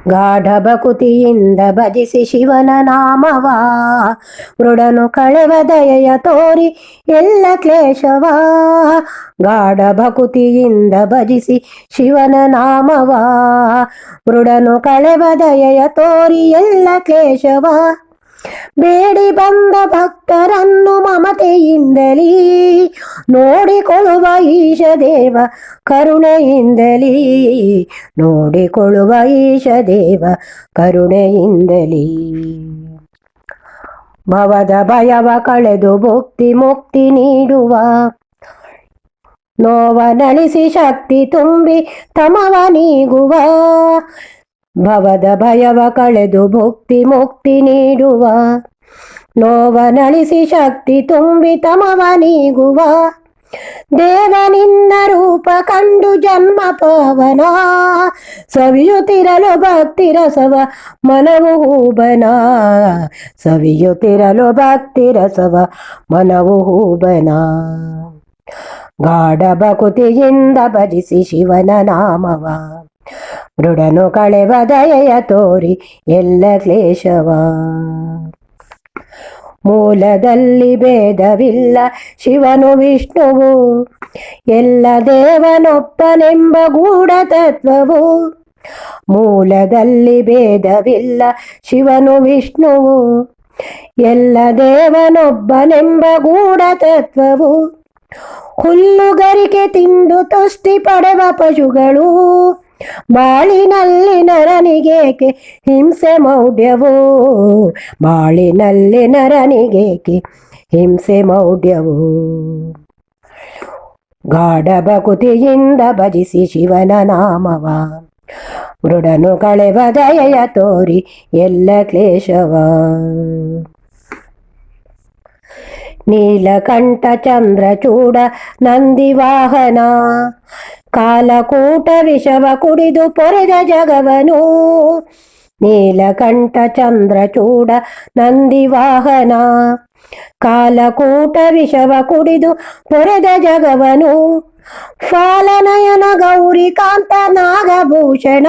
ಗಾಢ ಭಕುತಿಯಿಂದ ಭಜಿಸಿ ಶಿವನ ನಾಮವ, ಮೃಡನು ಕಳೆವ ದಯೆಯ ತೋರಿ ಎಲ್ಲ ಕ್ಲೇಶವ. ಗಾಢ ಭಕುತಿಯಿಂದ ಭಜಿಸಿ ಶಿವನ ನಾಮವ, ಮೃಡನು ಕಳೆವ ದಯೆಯ ತೋರಿ ಎಲ್ಲ ಕ್ಲೇಶವ. ಬೇಡಿ ಬಂದ ಭಕ್ತರನ್ನು ಮಮತೆಯಿಂದಲೀ ನೋಡಿಕೊಳ್ಳುವ ಈಶ ದೇವ ಕರುಣೆಯಿಂದಲೀ, ನೋಡಿಕೊಳ್ಳುವ ಈಶ ದೇವ ಕರುಣೆಯಿಂದಲೀ. ಭವದ ಭಯವ ಕಳೆದು ಭುಕ್ತಿ ಮುಕ್ತಿ ನೀಡುವ, ನೋವನಳಿಸಿ ಶಕ್ತಿ ತುಂಬಿ ತಮವ ನೀಗುವ. ಭವದ ಭಯವ ಕಳೆದು ಭುಕ್ತಿ ಮುಕ್ತಿ ನೀಡುವ, ನೋವನಳಿಸಿ ಶಕ್ತಿ ತುಂಬಿ ತಮವ ನೀಗುವ. ದೇವ ನಿನ್ನ ರೂಪ ಕಂಡು ಜನ್ಮ ಪಾವನ, ಸವಿಯುತ್ತಿರಲು ಭಕ್ತಿ ರಸವ ಮನವು ಹೂಬನ. ಸವಿಯುತ್ತಿರಲು ಭಕ್ತಿ ರಸವ ಮನವು ಹೂಬನ. ಗಾಢ ಭಕುತಿಯಿಂದ ಭಜಿಸಿ ಶಿವನ ನಾಮವ, ಮೃಡನು ಕಳೆವ ದಯೆಯ ತೋರಿ ಎಲ್ಲ ಕ್ಲೇಶವ. ಮೂಲದಲ್ಲಿ ಭೇದವಿಲ್ಲ ಶಿವನು ವಿಷ್ಣುವು, ಎಲ್ಲ ದೇವನೊಪ್ಪನೆಂಬ ಗೂಢ ತತ್ವವು. ಮೂಲದಲ್ಲಿ ಭೇದವಿಲ್ಲ ಶಿವನು ವಿಷ್ಣುವು, ಎಲ್ಲ ದೇವನೊಬ್ಬನೆಂಬ ಗೂಢ ತತ್ವವು. ಹುಲ್ಲುಗರಿಕೆ ತಿಂದು ತುಷ್ಟಿ ಪಡೆವ ಪಶುಗಳು, ಬಾಳಿನಲ್ಲಿ ನರನಿಗೇಕೆ ಹಿಂಸೆ ಮೌಢ್ಯವು. ಬಾಳಿನಲ್ಲಿ ನರನಿಗೇಕೆ ಹಿಂಸೆ ಮೌಢ್ಯವು. ಗಾಢ ಭಕುತಿಯಿಂದ ಭಜಿಸಿ ಶಿವನ ನಾಮವ, ಮೃಡನು ಕಳೆವ ದಯೆಯ ತೋರಿ ಎಲ್ಲ ಕ್ಲೇಶವ. ನೀಲಕಂಠ ಚಂದ್ರಚೂಡ ನಂದಿ ವಾಹನ, ಕಾಲಕೂಟ ವಿಷವ ಕುಡಿದು ಪೊರೆದ ಜಗವನು. ನೀಲಕಂಠ ಚಂದ್ರಚೂಡ ನಂದಿ ವಾಹನ, ಕಾಲಕೂಟ ವಿಷವ ಕುಡಿದು ಪೊರೆದ ಜಗವನು. ಫಾಲನಯನ ಗೌರಿಕಾಂತ ನಾಗಭೂಷಣ,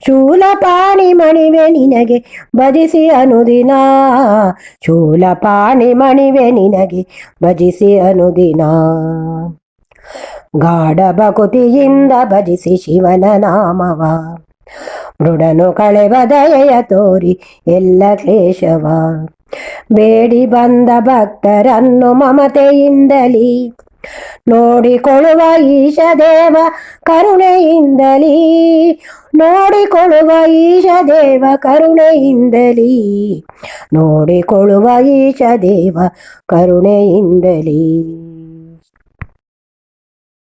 ಶೂಲಪಾಣಿ ಮಣಿವೆ ನಿನಗೆ ಭಜಿಸಿ ಅನುದಿನ. ಶೂಲಪಾಣಿ ಮಣಿವೆ ನಿನಗೆ ಭಜಿಸಿ ಅನುದಿನ. ಗಾಢ ಭಕುತಿಯಿಂದ ಭಜಿಸಿ ಶಿವನ ನಾಮವ, ಮೃಡನು ಕಳೆವ ದಯೆಯ ತೋರಿ ಎಲ್ಲ ಕ್ಲೇಶವ. ಬೇಡಿ ಬಂದ ಭಕ್ತರನ್ನು ಮಮತೆಯಿಂದಲೀ ನೋಡಿಕೊಳ್ಳುವ ಈಶ ದೇವ ಕರುಣೆಯಿಂದಲೀ, ನೋಡಿಕೊಳ್ಳುವ ಈಶ ದೇವ ಕರುಣೆಯಿಂದಲೀ, ನೋಡಿಕೊಳ್ಳುವ ಈಶ ದೇವ ಕರುಣೆಯಿಂದಲೀ.